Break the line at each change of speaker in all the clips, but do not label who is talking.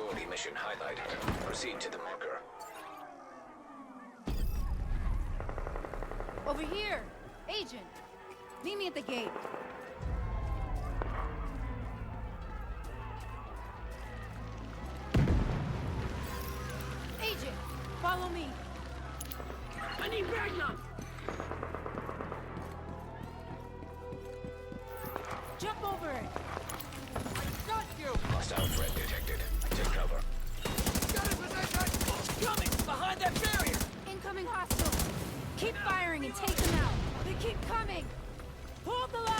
Priority mission highlight. Proceed to the marker.
Over here! Agent! Meet me at the gate. Agent! Follow me!
I need Ragnar!
Jump over it!
Got you!
Hostile threat detected. Take cover.
Got it, position! Coming! Behind that barrier!
Incoming hostiles! Keep firing and take them out! They keep coming! Hold the line!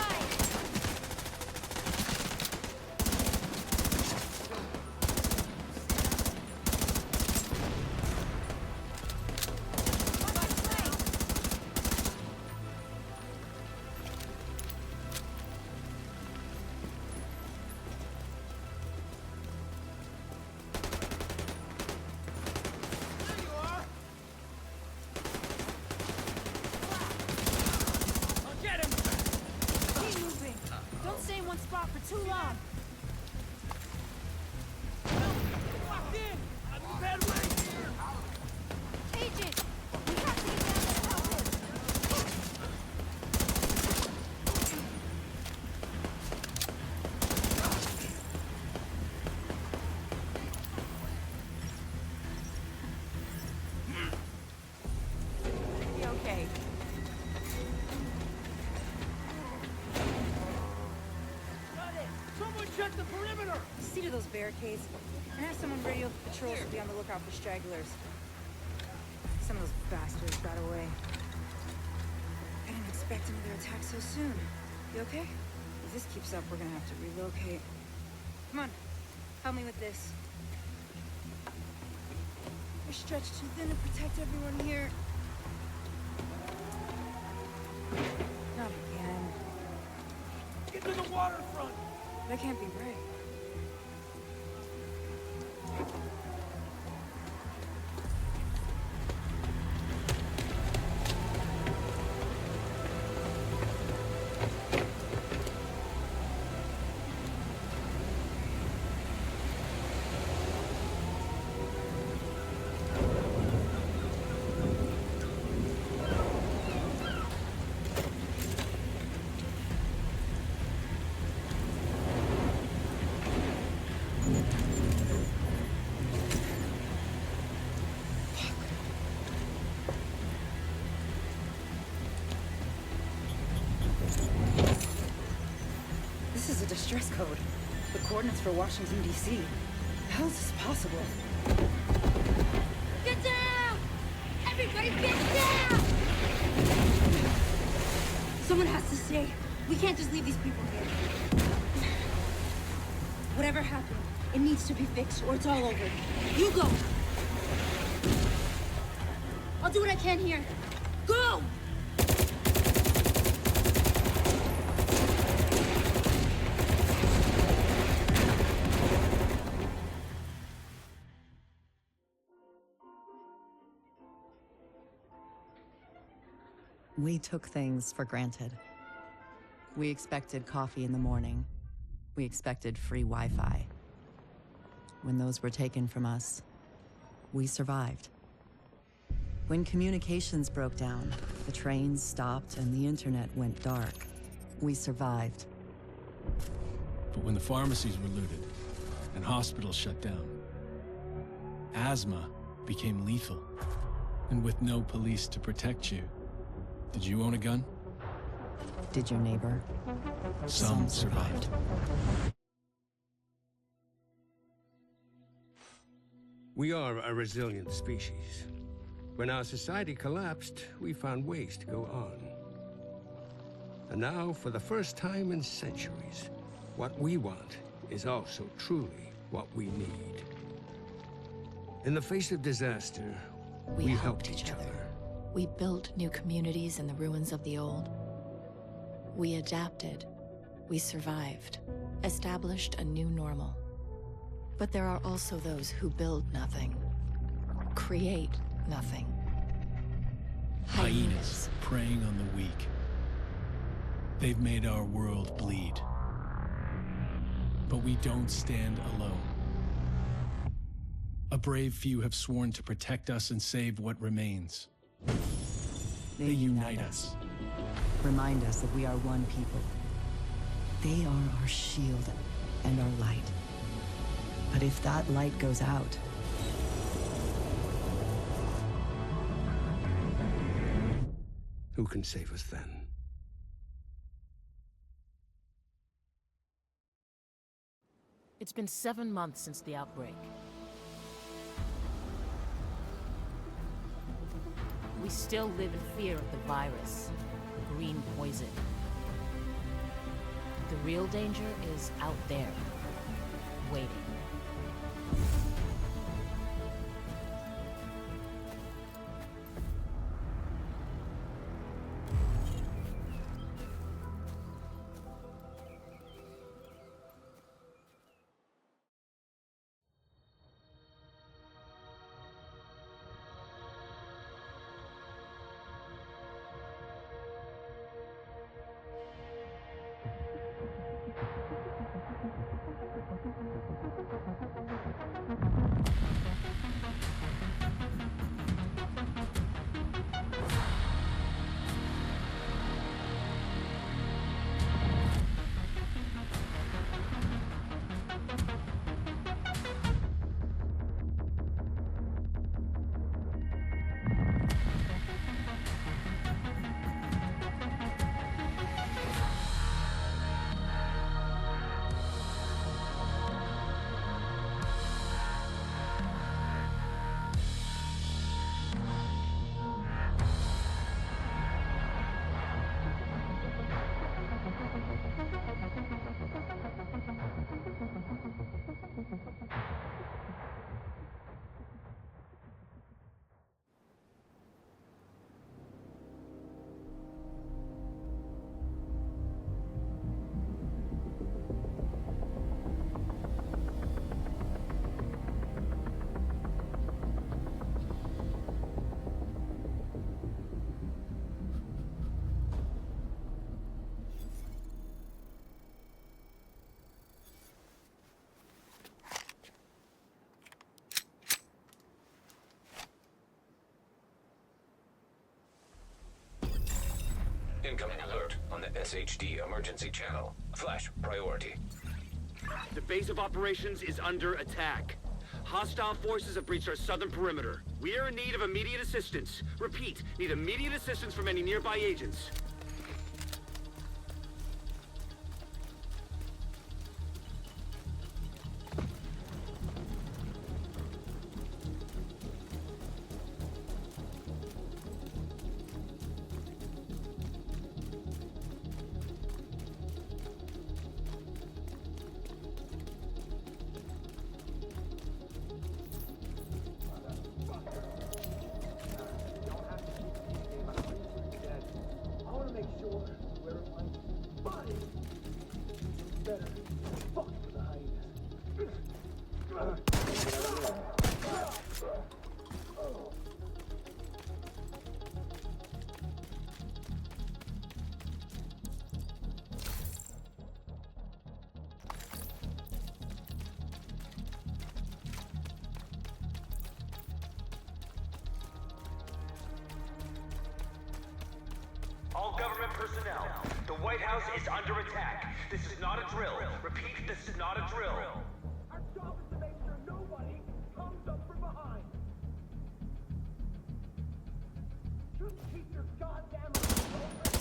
Spot for too long.
Locked in! I'm in bad way here!
Agent, we have to get down there and help him.
Be okay.
Someone check the perimeter!
See to those barricades, and have someone radio the patrols to be on the lookout for stragglers. Some of those bastards got away. I didn't expect another attack so soon. You okay? If this keeps up, we're gonna have to relocate. Come on, help me with this. We're stretched too thin to protect everyone here. Not again.
Get to the waterfront!
That can't be right. This is a distress code. The coordinates for Washington, D.C. How is this possible? Get down! Everybody get down! Someone has to stay. We can't just leave these people here. Whatever happened, it needs to be fixed or it's all over. You go! I'll do what I can here. Go!
We took things for granted. We expected coffee in the morning. We expected free Wi-Fi. When those were taken from us, we survived. When communications broke down, the trains stopped and the internet went dark, we survived.
But when the pharmacies were looted and hospitals shut down, asthma became lethal. And with no police to protect you, did you own a gun?
Did your neighbor?
Some survived.
We are a resilient species. When our society collapsed, we found ways to go on. And now, for the first time in centuries, what we want is also truly what we need. In the face of disaster, we helped each other.
We built new communities in the ruins of the old. We adapted. We survived. Established a new normal. But there are also those who build nothing. Create nothing.
Hyenas preying on the weak. They've made our world bleed. But we don't stand alone. A brave few have sworn to protect us and save what remains. They unite us.
Remind us that we are one people. They are our shield and our light. But if that light goes out,
Who can save us then?
It's been 7 months since the outbreak. We still live in fear of the virus, the green poison. The real danger is out there, waiting.
Incoming alert on the SHD emergency channel. Flash priority.
The base of operations is under attack. Hostile forces have breached our southern perimeter. We are in need of immediate assistance. Repeat, need immediate assistance from any nearby agents.
All government personnel, the White House is under attack. This is not a drill. Repeat, this is not a drill.
Our job is to make sure nobody comes up from behind. Just keep your goddamn mouth open.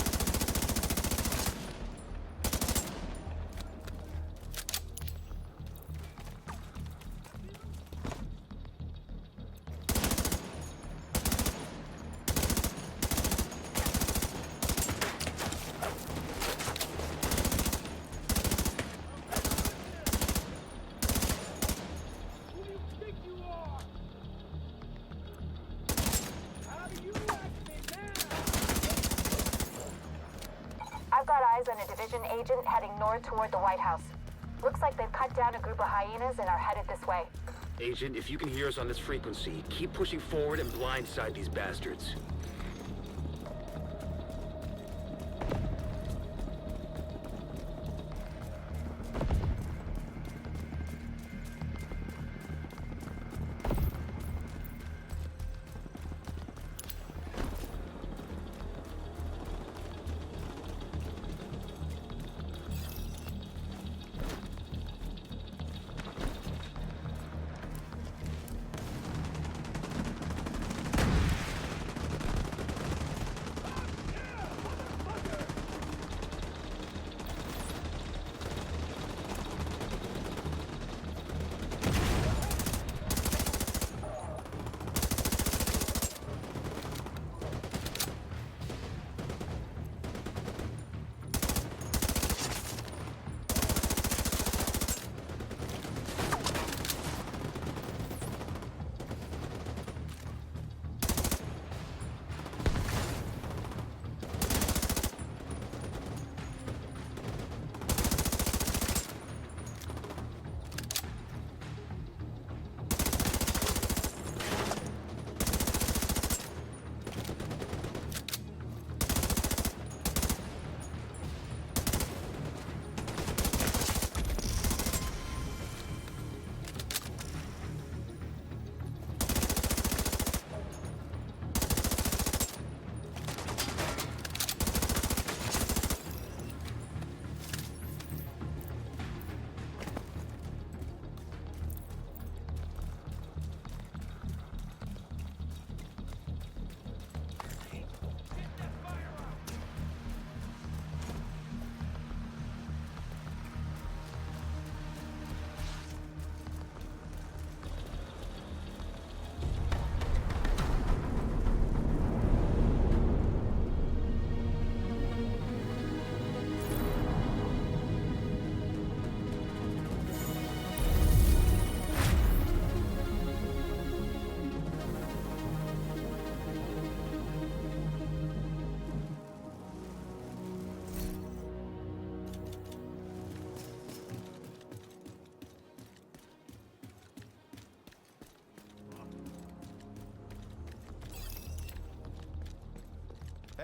I've got eyes on a division agent heading north toward the White House. Looks like they've cut down a group of hyenas and are headed this way.
Agent, if you can hear us on this frequency, keep pushing forward and blindside these bastards.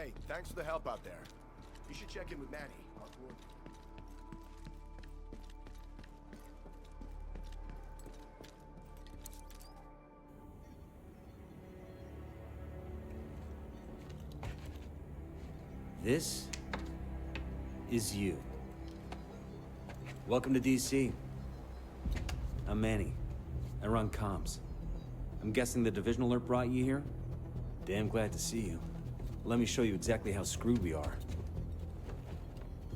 Hey, thanks for the help out there. You should check in with Manny. I'll coordinate.
This is you. Welcome to DC. I'm Manny. I run comms. I'm guessing the division alert brought you here? Damn glad to see you. Let me show you exactly how screwed we are.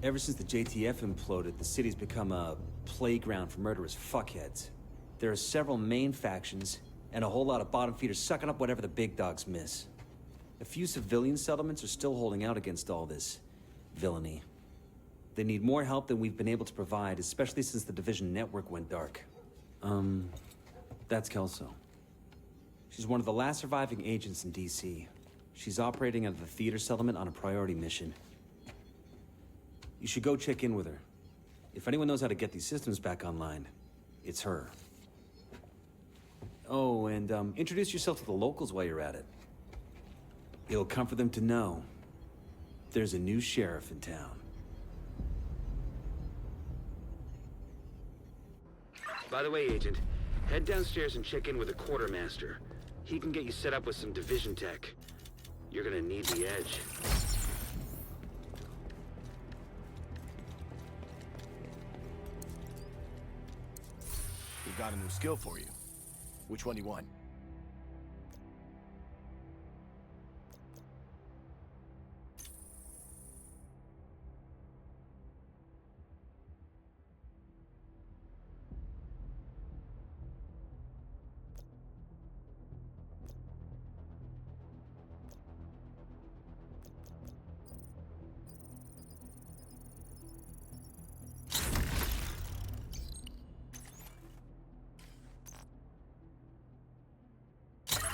Ever since the JTF imploded, the city's become a playground for murderous fuckheads. There are several main factions, and a whole lot of bottom feeders sucking up whatever the big dogs miss. A few civilian settlements are still holding out against all this villainy. They need more help than we've been able to provide, especially since the Division network went dark. That's Kelso. She's one of the last surviving agents in DC. She's operating out of the theater settlement on a priority mission. You should go check in with her. If anyone knows how to get these systems back online, it's her. Oh, and introduce yourself to the locals while you're at it. It'll comfort them to know there's a new sheriff in town.
By the way, Agent, head downstairs and check in with the quartermaster. He can get you set up with some division tech. You're gonna need the edge.
We've got a new skill for you. Which one do you want?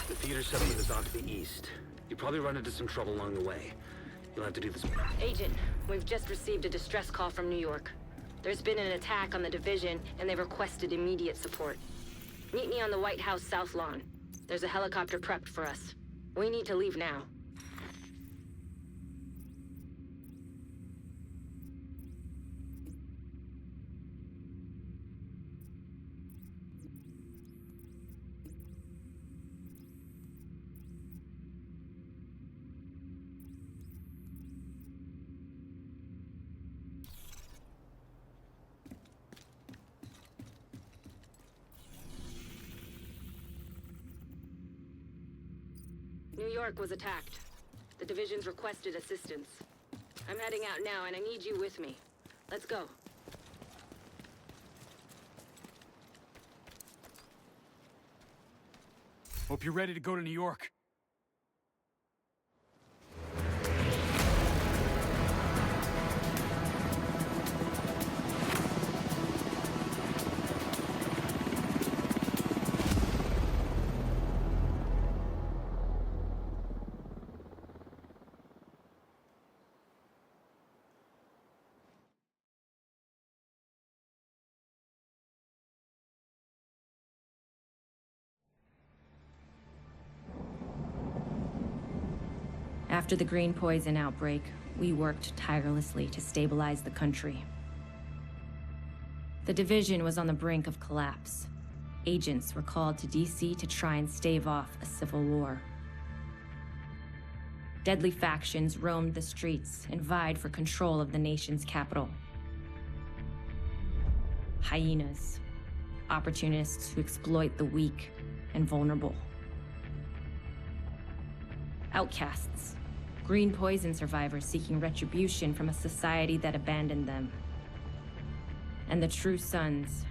The theater settlement is off to the east. You'll probably run into some trouble along the way. You'll have to do this.
Agent, we've just received a distress call from New York. There's been an attack on the division, and they've requested immediate support. Meet me on the White House South Lawn. There's a helicopter prepped for us. We need to leave now. New York was attacked. The division's requested assistance. I'm heading out now, and I need you with me. Let's go.
Hope you're ready to go to New York.
After the green poison outbreak, we worked tirelessly to stabilize the country. The division was on the brink of collapse. Agents were called to DC to try and stave off a civil war. Deadly factions roamed the streets and vied for control of the nation's capital. Hyenas, opportunists who exploit the weak and vulnerable. Outcasts, green poison survivors seeking retribution from a society that abandoned them. And the true sons,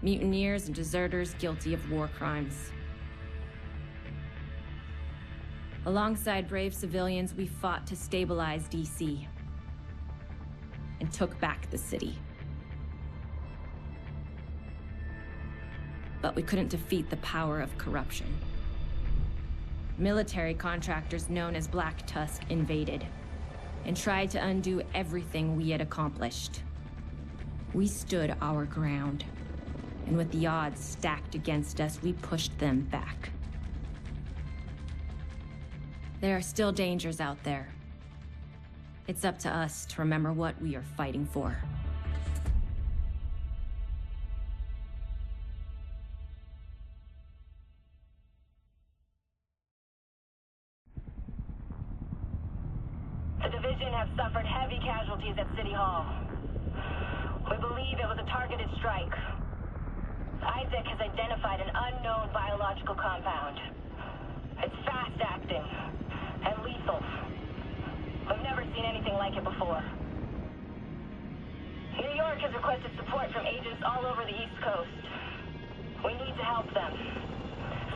mutineers and deserters guilty of war crimes. Alongside brave civilians, we fought to stabilize DC and took back the city. But we couldn't defeat the power of corruption. Military contractors known as Black Tusk invaded and tried to undo everything we had accomplished. We stood our ground, and with the odds stacked against us, we pushed them back. There are still dangers out there, It's up to us to remember what we are fighting for.
The division have suffered heavy casualties at City Hall. We believe it was a targeted strike. Isaac has identified an unknown biological compound. It's fast-acting and lethal. We've never seen anything like it before. New York has requested support from agents all over the East Coast. We need to help them.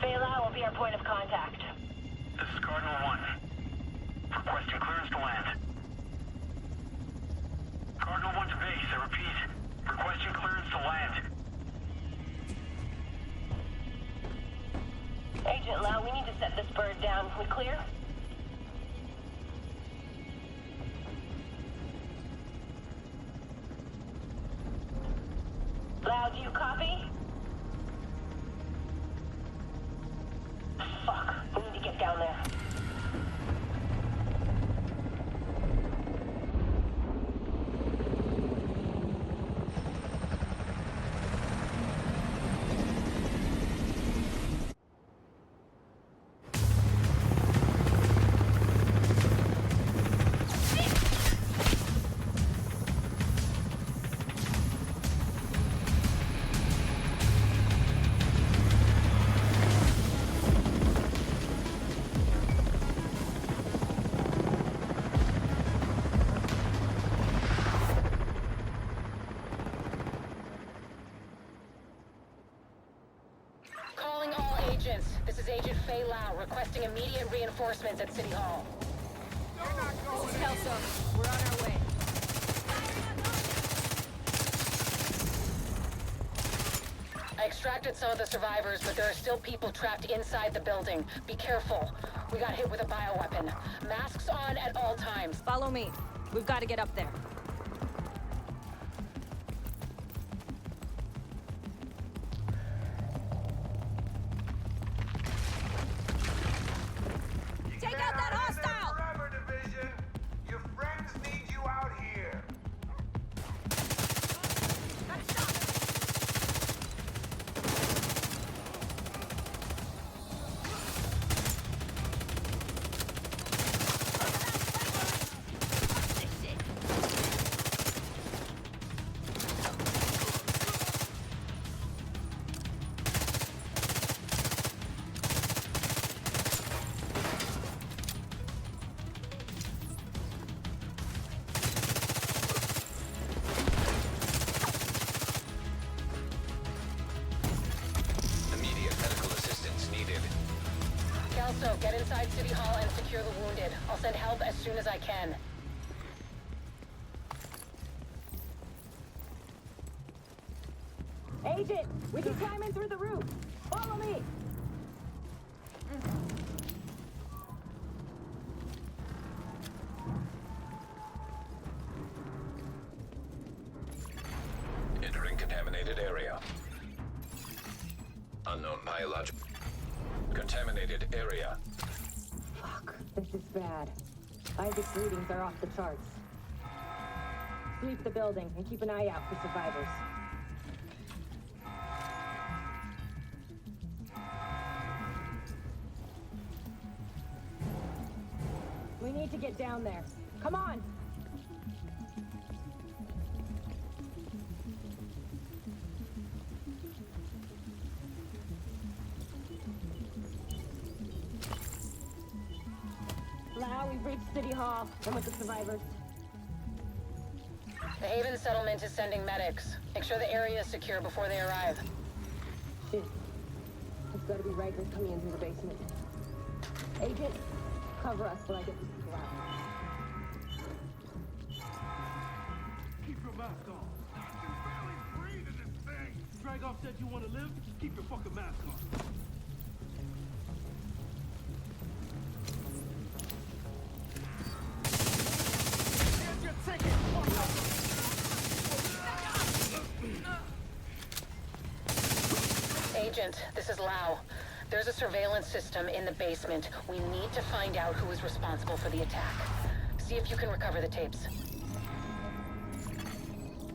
Fela will be our point of contact.
This is Cardinal 1. Requesting clearance to land. Cardinal 1 to base, I repeat. Requesting clearance to land.
Agent Lau, we need to set this bird down. We clear? Lau, do you copy? Fuck, we need to get down there.
This is Agent Fei Lau requesting immediate reinforcements at City Hall.
This is Kelso. We're on our way.
I extracted some of the survivors, but there are still people trapped inside the building. Be careful. We got hit with a bioweapon. Masks on at all times.
Follow me. We've got to get up there.
Also, get inside City Hall and secure the wounded. I'll send help as soon as I can.
Agent, we can climb in through the roof. Follow me.
Entering contaminated area. Unknown biological. Contaminated area.
Fuck, this is bad. Isaac's readings are off the charts. Sweep the building and keep an eye out for survivors. We need to get down there. Come on! Lau, we've reached City Hall. I'm with the survivors.
The Haven settlement is sending medics. Make sure the area is secure before they arrive.
Shit. It's gotta be Rikers coming in through the basement. Agent, cover us while I get these people out.
Keep your mask on. I can barely breathe in this thing. Dragoff said you want to live? Keep your fucking mask on. Here's your ticket,
Agent, this is Lau. There's a surveillance system in the basement. We need to find out who is responsible for the attack. See if you can recover the tapes.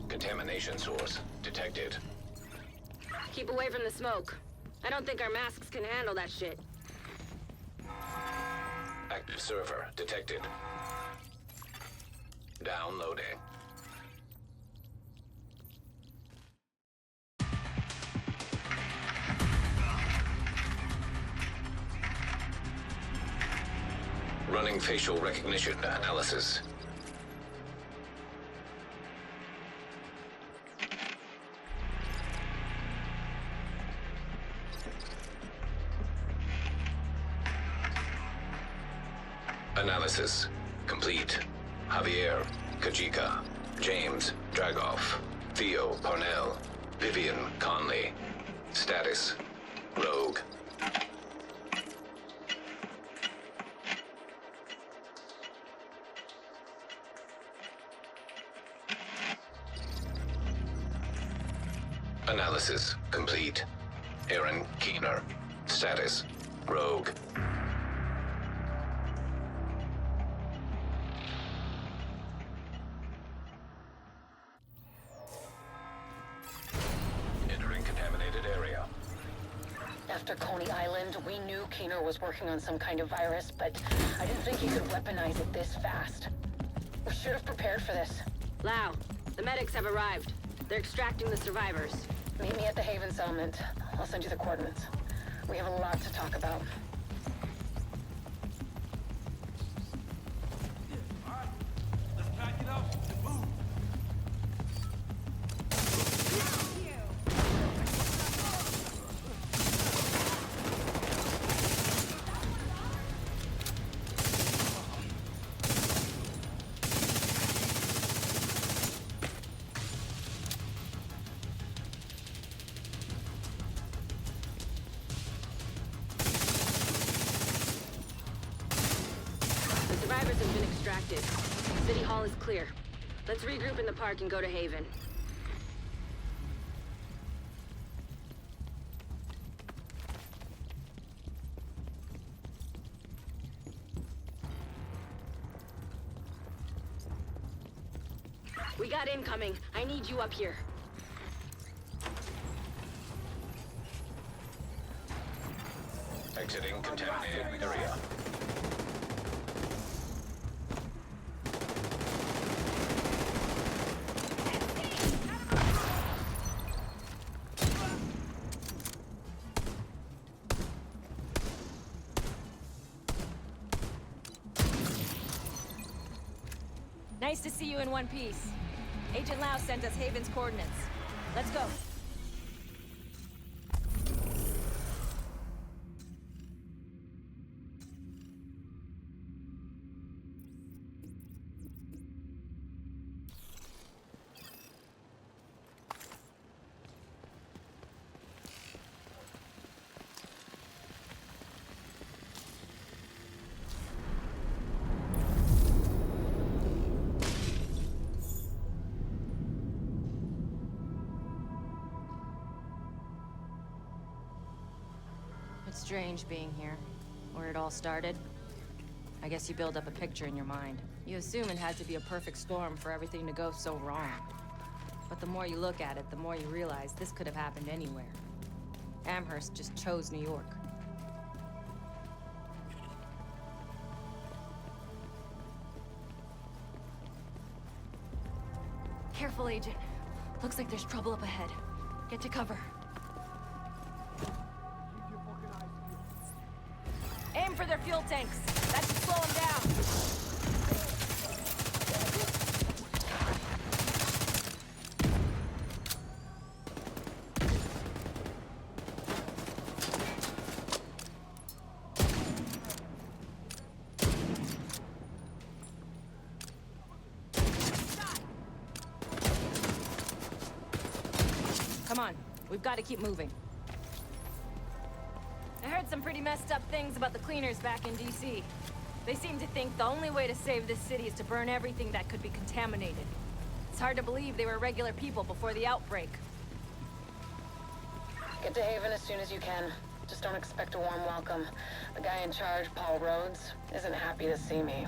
Contamination source detected.
Keep away from the smoke. I don't think our masks can handle that shit.
Active server detected. Downloading. Running facial recognition analysis. Analysis complete. Javier Kajika, James Dragoff, Theo Parnell, Vivian Conley. Status rogue. Analysis complete. Aaron Keener. Status rogue. Entering contaminated area.
After Coney Island, we knew Keener was working on some kind of virus, but I didn't think he could weaponize it this fast. We should have prepared for this.
Lau, the medics have arrived. They're extracting the survivors.
Meet me at the Haven settlement. I'll send you the coordinates. We have a lot to talk about.
Alright, let's pack it up and move.
The survivors have been extracted. City Hall is clear. Let's regroup in the park and go to Haven. We got incoming. I need you up here.
Exiting contaminated area.
Nice to see you in one piece. Agent Lau sent us Haven's coordinates. Let's go. It's strange being here, where it all started. I guess you build up a picture in your mind. You assume it had to be a perfect storm for everything to go so wrong. But the more you look at it, the more you realize this could have happened anywhere. Amherst just chose New York. Careful, Agent. Looks like there's trouble up ahead. Get to cover. Aim for their fuel tanks. That should slow them down. Come on, we've got to keep moving. I heard some pretty messed up things about the cleaners back in D.C. They seem to think the only way to save this city is to burn everything that could be contaminated. It's hard to believe they were regular people before the outbreak.
Get to Haven as soon as you can. Just don't expect a warm welcome. The guy in charge, Paul Rhodes, isn't happy to see me.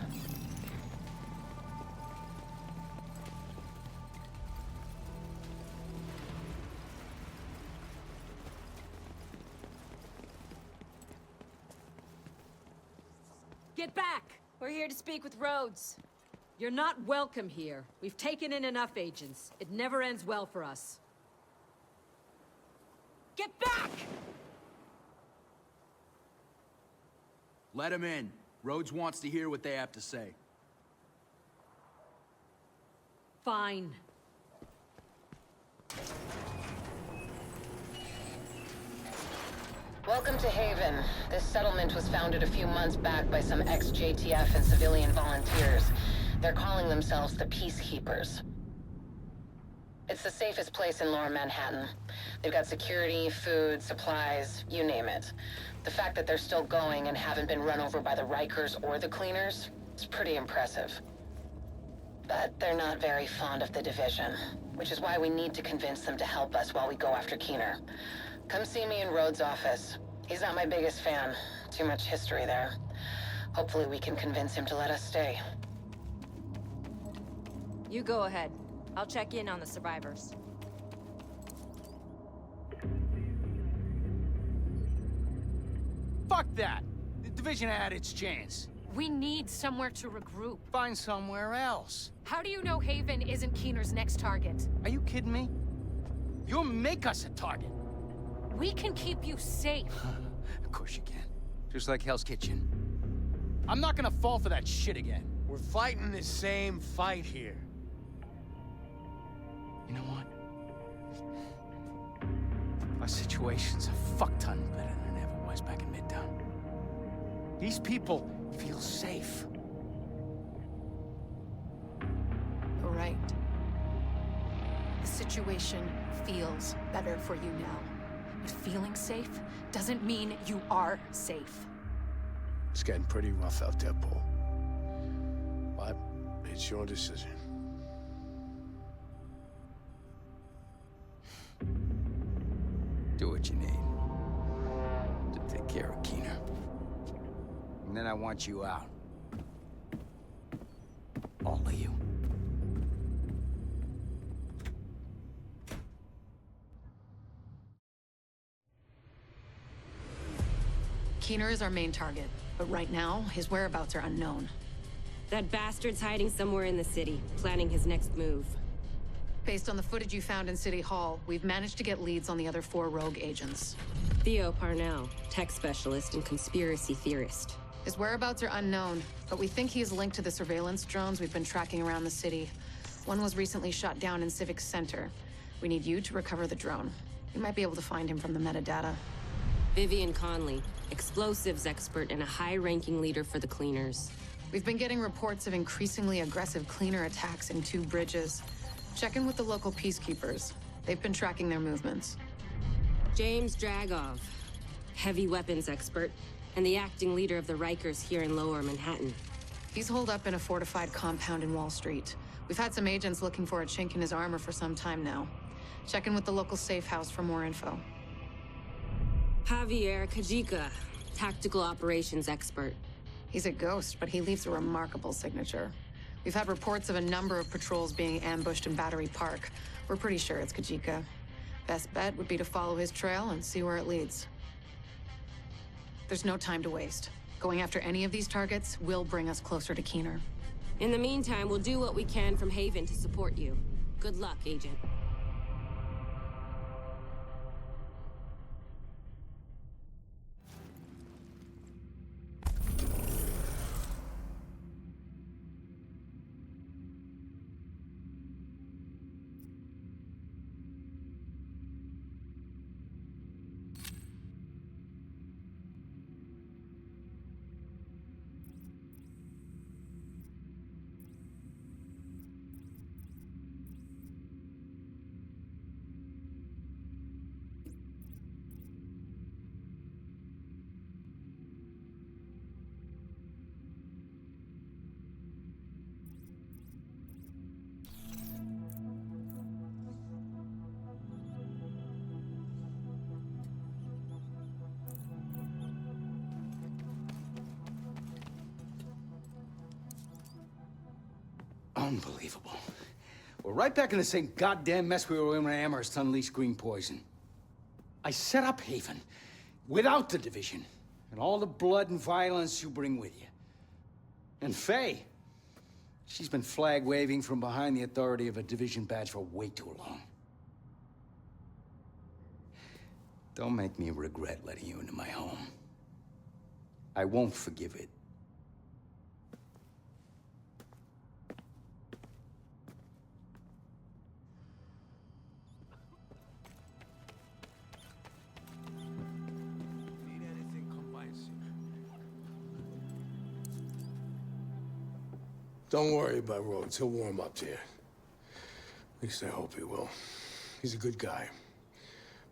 Get back!
We're here to speak with Rhodes.
You're not welcome here. We've taken in enough agents. It never ends well for us. Get back!
Let him in. Rhodes wants to hear what they have to say.
Fine.
Welcome to Haven. This settlement was founded a few months back by some ex-JTF and civilian volunteers. They're calling themselves the Peacekeepers. It's the safest place in Lower Manhattan. They've got security, food, supplies, you name it. The fact that they're still going and haven't been run over by the Rikers or the Cleaners is pretty impressive. But they're not very fond of the Division, which is why we need to convince them to help us while we go after Keener. Come see me in Rhodes' office. He's not my biggest fan. Too much history there. Hopefully we can convince him to let us stay.
You go ahead. I'll check in on the survivors.
Fuck that! The Division had its chance.
We need somewhere to regroup.
Find somewhere else.
How do you know Haven isn't Keener's next target?
Are you kidding me? You'll make us a target.
We can keep you safe.
Of course you can. Just like Hell's Kitchen. I'm not gonna fall for that shit again.
We're fighting the same fight here.
You know what? Our situation's a fuck ton better than it ever was back in Midtown. These people feel safe.
You're right. The situation feels better for you now. But feeling safe doesn't mean you are safe.
It's getting pretty rough out there, Paul. But it's your decision.
Do what you need to take care of Keener. And then I want you out. All of you.
Keener is our main target, but right now, his whereabouts are unknown.
That bastard's hiding somewhere in the city, planning his next move.
Based on the footage you found in City Hall, we've managed to get leads on the other 4 rogue agents.
Theo Parnell, tech specialist and conspiracy theorist.
His whereabouts are unknown, but we think he is linked to the surveillance drones we've been tracking around the city. One was recently shot down in Civic Center. We need you to recover the drone. You might be able to find him from the metadata.
Vivian Conley, explosives expert and a high-ranking leader for the Cleaners.
We've been getting reports of increasingly aggressive Cleaner attacks in 2 bridges. Check in with the local peacekeepers. They've been tracking their movements.
James Dragov, heavy weapons expert, and the acting leader of the Rikers here in Lower Manhattan.
He's holed up in a fortified compound in Wall Street. We've had some agents looking for a chink in his armor for some time now. Check in with the local safe house for more info.
Javier Kajika, tactical operations expert.
He's a ghost, but he leaves a remarkable signature. We've had reports of a number of patrols being ambushed in Battery Park. We're pretty sure it's Kajika. Best bet would be to follow his trail and see where it leads. There's no time to waste. Going after any of these targets will bring us closer to Keener.
In the meantime, we'll do what we can from Haven to support you. Good luck, Agent.
Unbelievable. We're right back in the same goddamn mess we were in when Amherst unleashed green poison. I set up Haven without the Division and all the blood and violence you bring with you. And Faye. She's been flag-waving from behind the authority of a division badge for way too long. Don't make me regret letting you into my home. I won't forgive it.
Don't worry about Rhodes. He'll warm up to you. At least I hope he will. He's a good guy.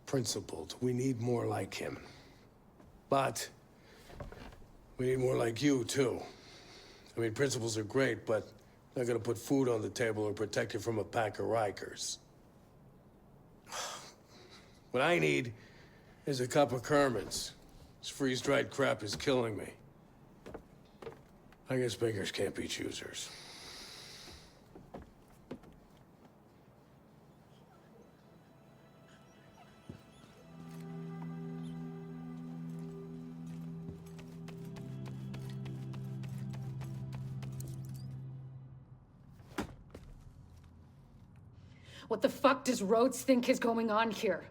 Principled. We need more like him. But we need more like you, too. I mean, principles are great, but not gonna put food on the table or protect you from a pack of Rikers. What I need is a cup of Kerman's. This freeze-dried crap is killing me. I guess beggars can't be choosers.
What the fuck does Rhodes think is going on here?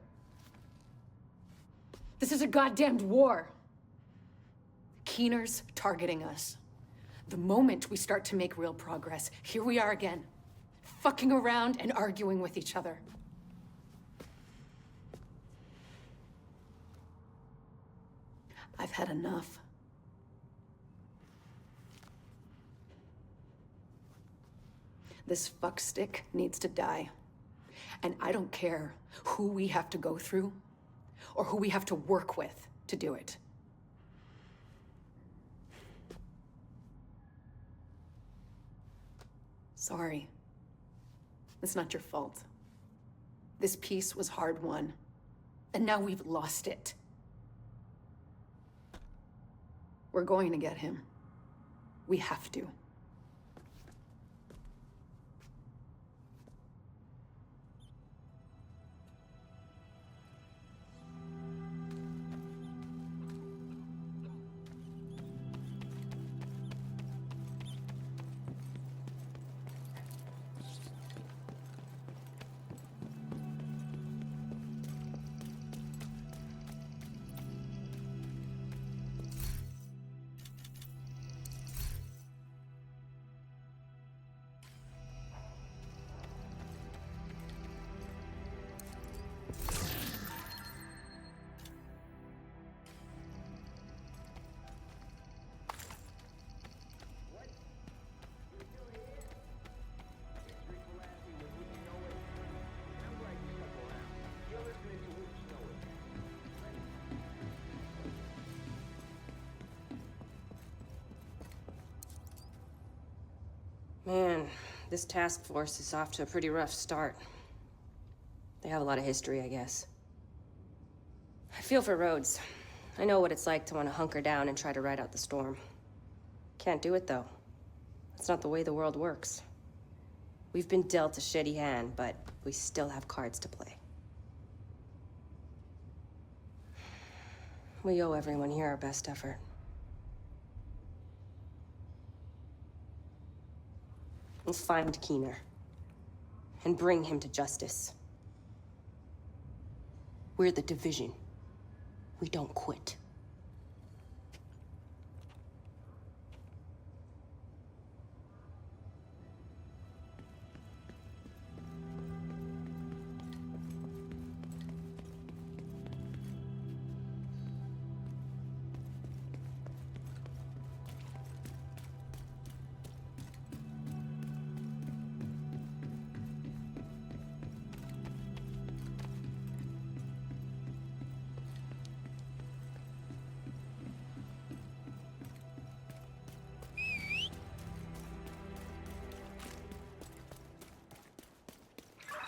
This is a goddamned war. Keener's targeting us. The moment we start to make real progress, here we are again, fucking around and arguing with each other. I've had enough. This fuckstick needs to die. And I don't care who we have to go through or who we have to work with to do it. Sorry. It's not your fault. This peace was hard won, and now we've lost it. We're going to get him. We have to.
Man, this task force is off to a pretty rough start. They have a lot of history, I guess. I feel for Rhodes. I know what it's like to want to hunker down and try to ride out the storm. Can't do it, though. That's not the way the world works. We've been dealt a shitty hand, but we still have cards to play. We owe everyone here our best effort. We'll find Keener and bring him to justice. We're the division. We don't quit.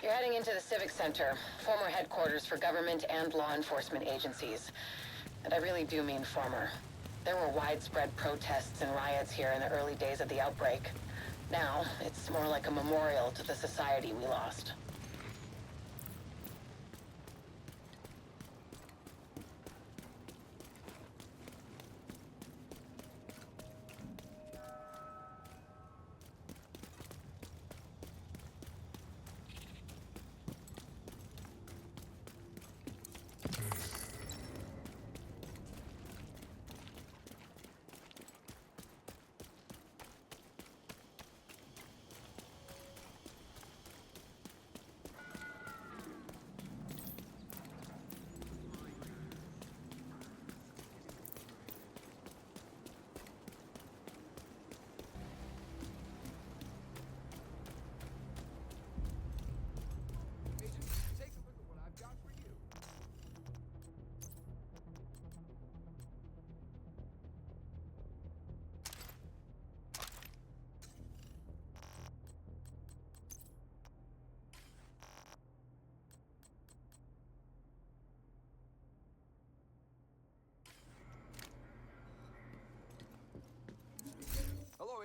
You're heading into the Civic Center, former headquarters for government and law enforcement agencies. And I really do mean former. There were widespread protests and riots here in the early days of the outbreak. Now, it's more like a memorial to the society we lost.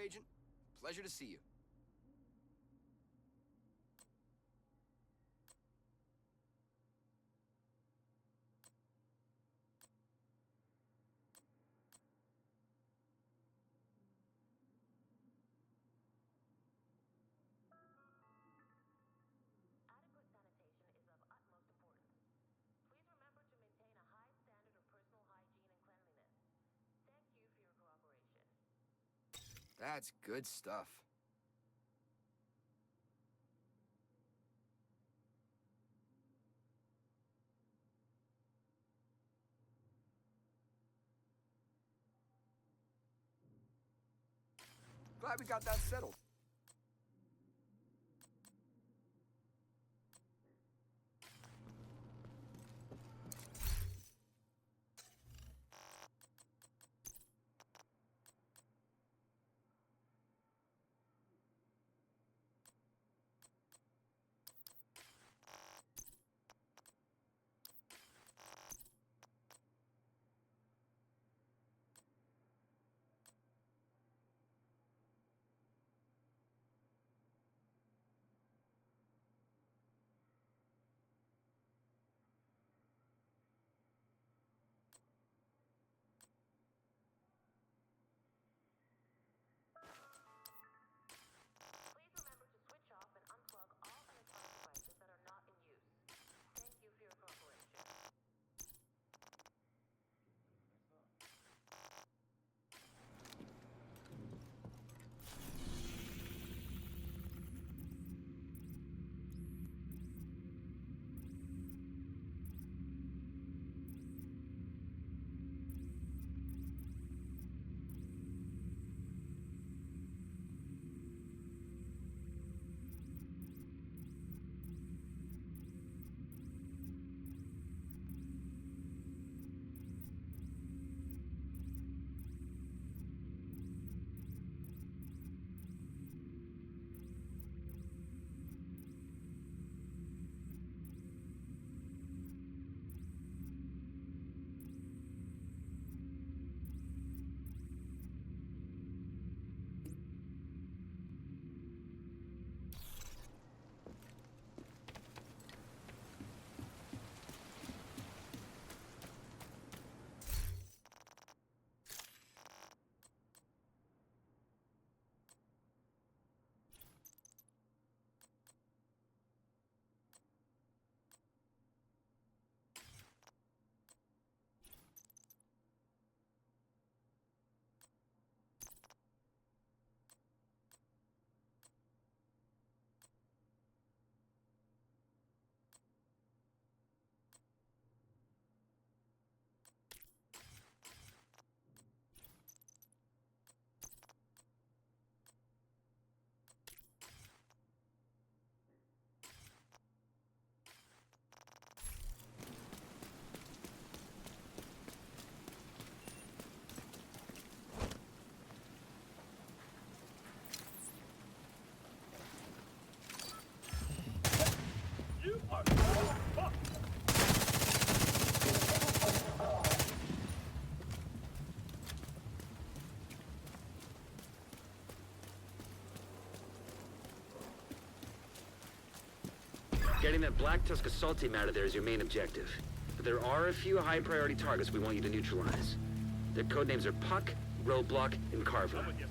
Agent. Pleasure to see you.
Adequate sanitation is of utmost importance. Please remember to maintain a high standard of personal hygiene and cleanliness. Thank you for your cooperation.
That's good stuff. Glad we got that settled.
Please remember to switch off and unplug all electronic devices that are not in use. Thank you for your cooperation.
You are fucked!
Getting that Black Tusk assault team out of there is your main objective. But there are a few high-priority targets we want you to neutralize. Their codenames are Puck, Roadblock, and Carver.
I'm with you.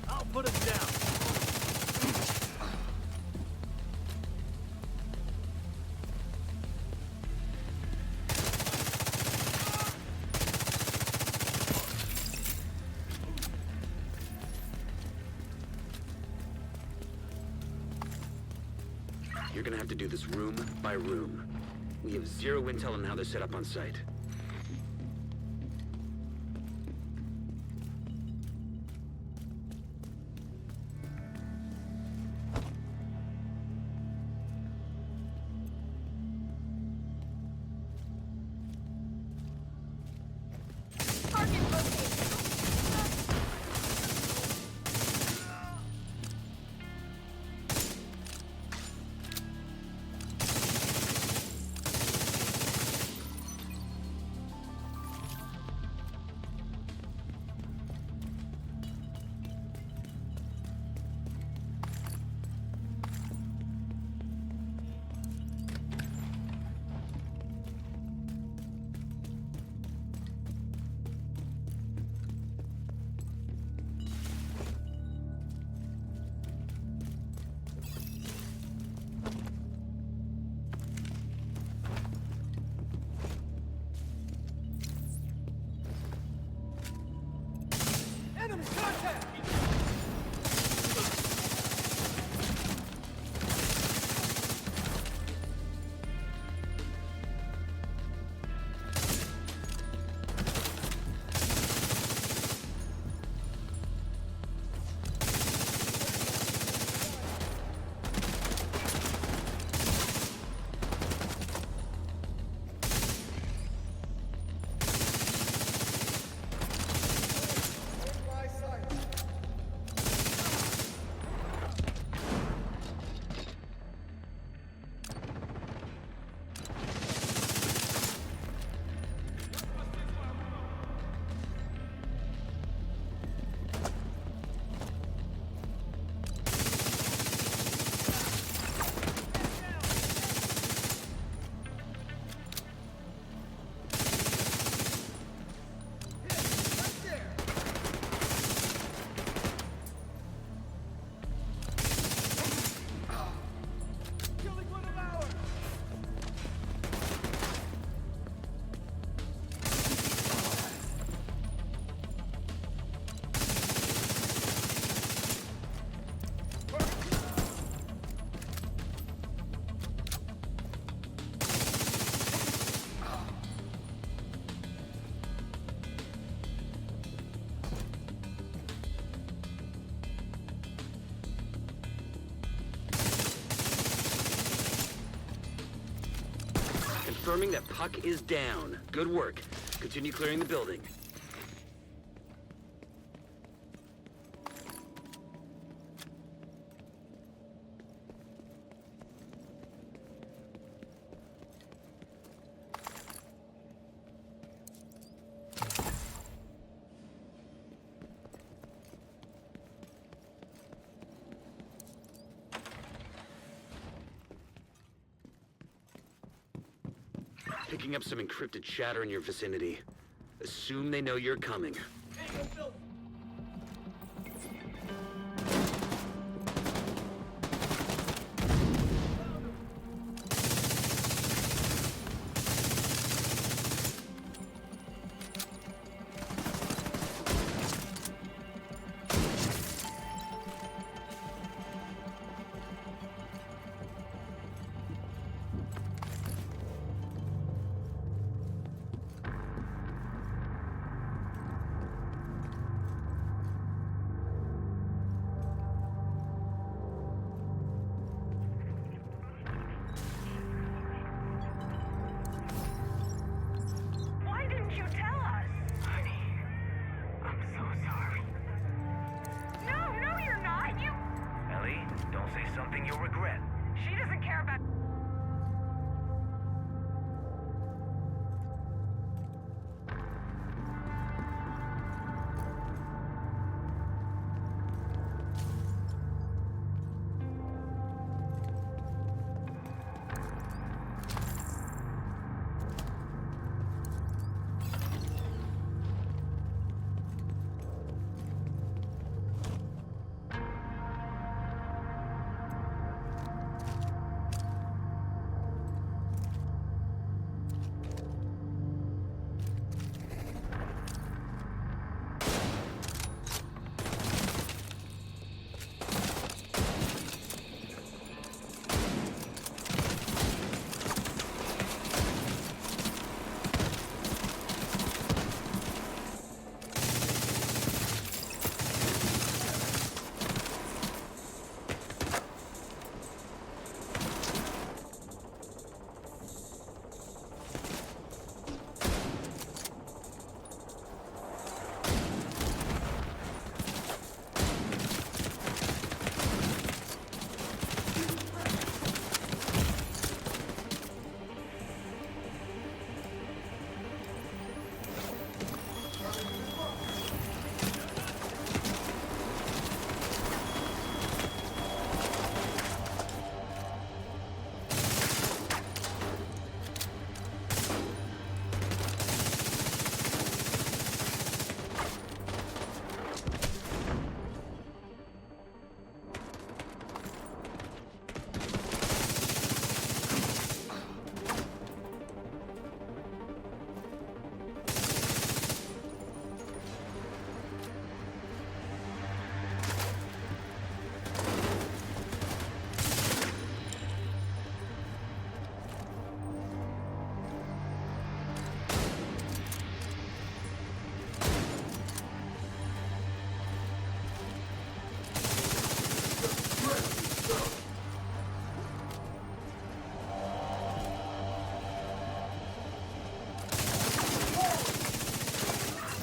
I'll put him down. You're gonna have to do this room by room. We have zero intel on how they're set up on site. confirming that Puck is down. Good work. Continue clearing the building. Picking up some encrypted chatter in your vicinity. Assume they know you're coming.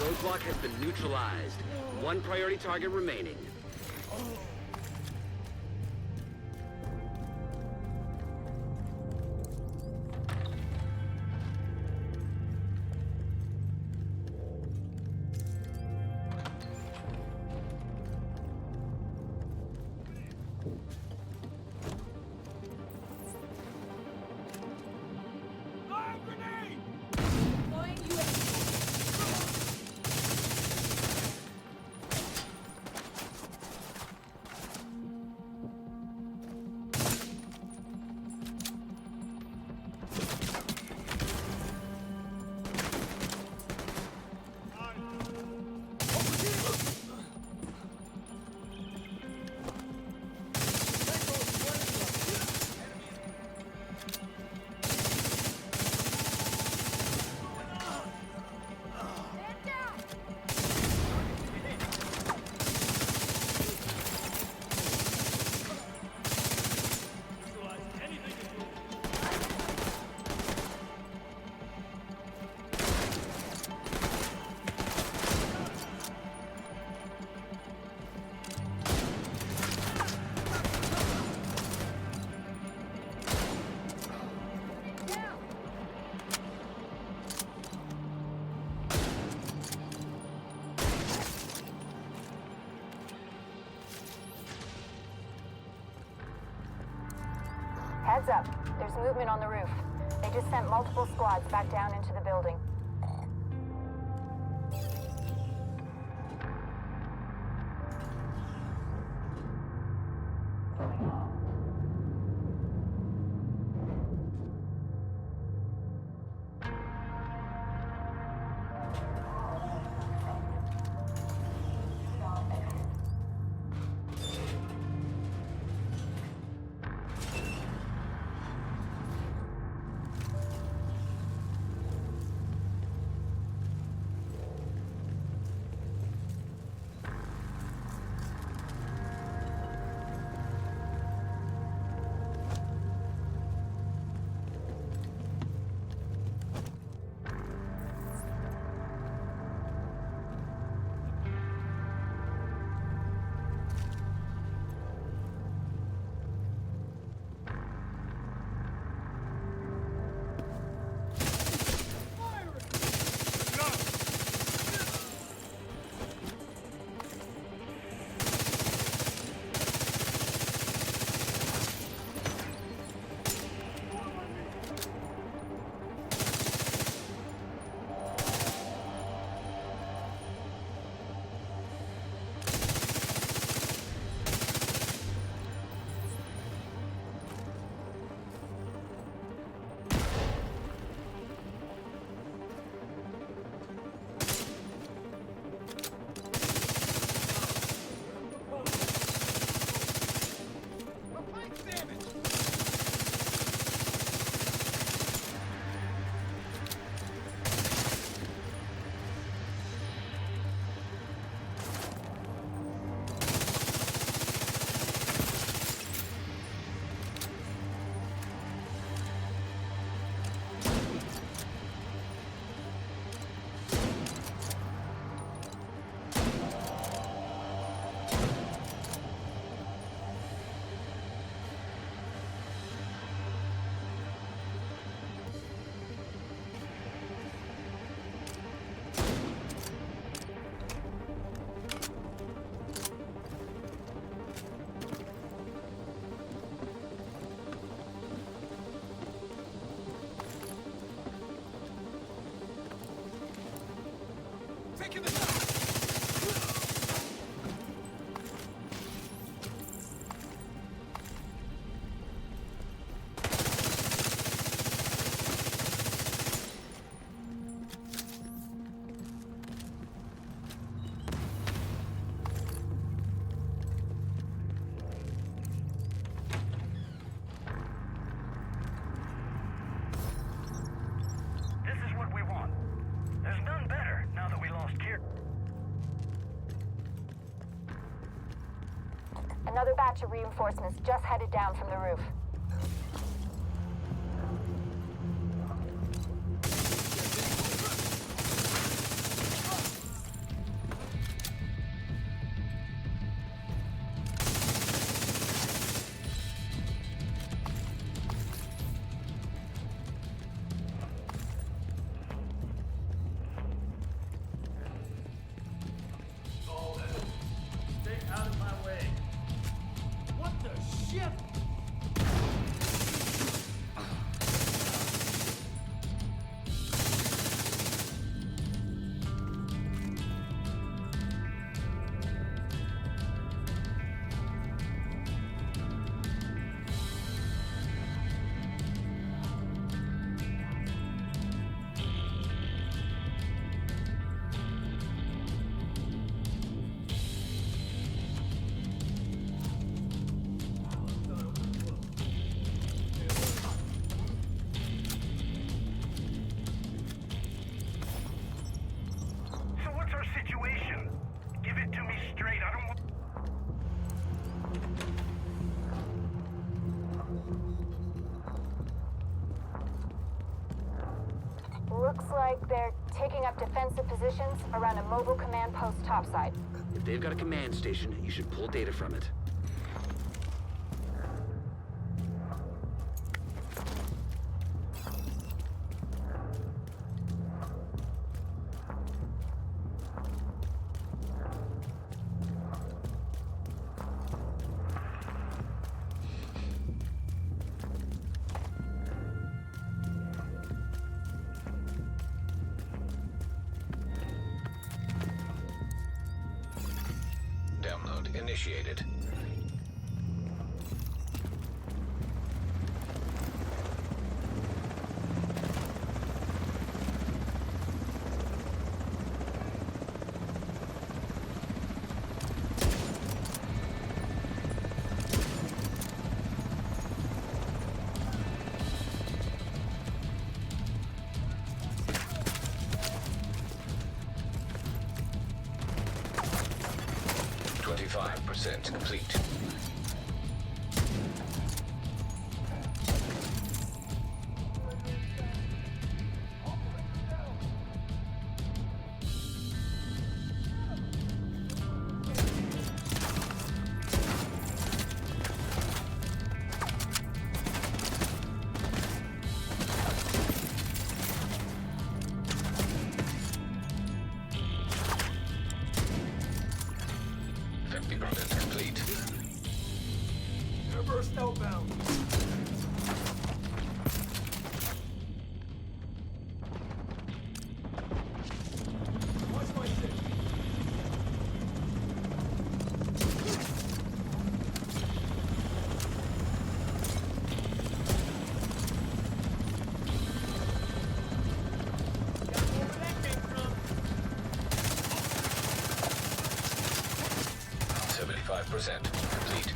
Roadblock has been neutralized. One priority target remaining.
Heads up. There's movement on the roof. They just sent multiple squads back down into the building. Another batch of reinforcements just headed down from the roof. Looks like they're taking up defensive positions around a mobile command post topside.
If they've got a command station, you should pull data from it.
initiated. Complete.
Snowbound. Watch my six.
Complete.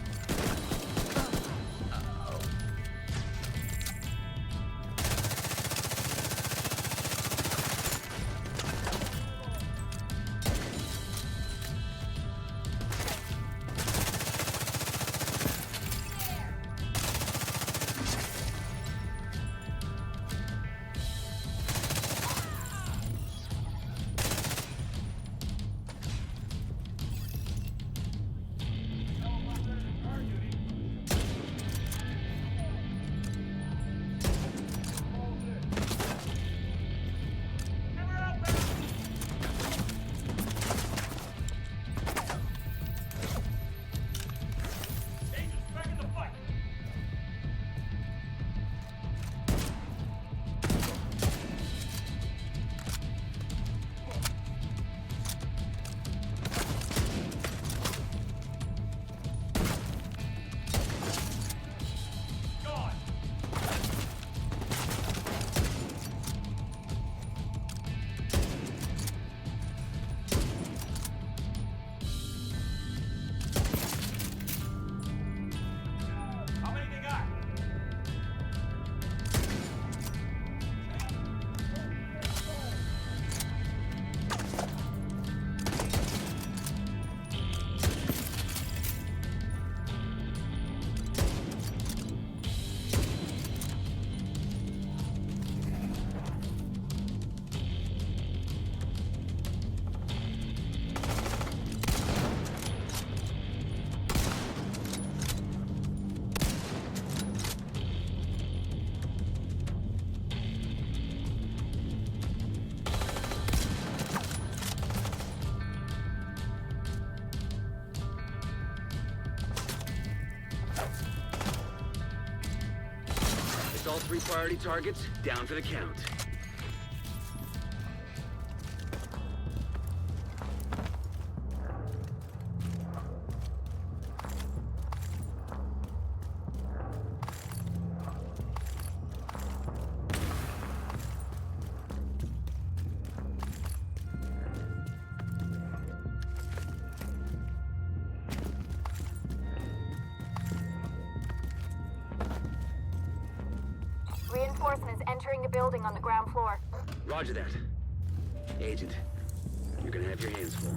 All 3 priority targets down for the count.
Reinforcements entering the building on the ground floor.
Roger that. Agent, you're gonna have your hands full.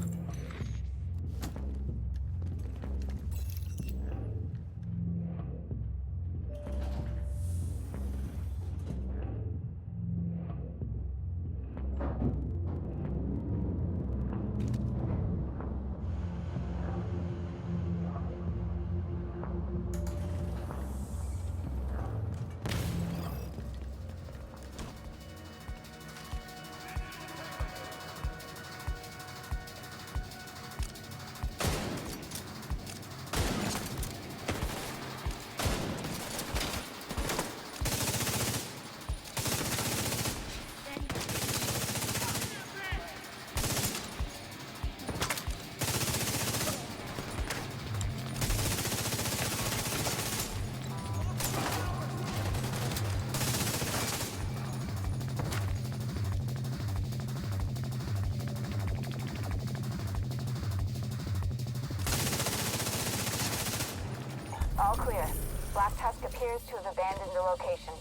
All clear. Black Tusk appears to have abandoned the location.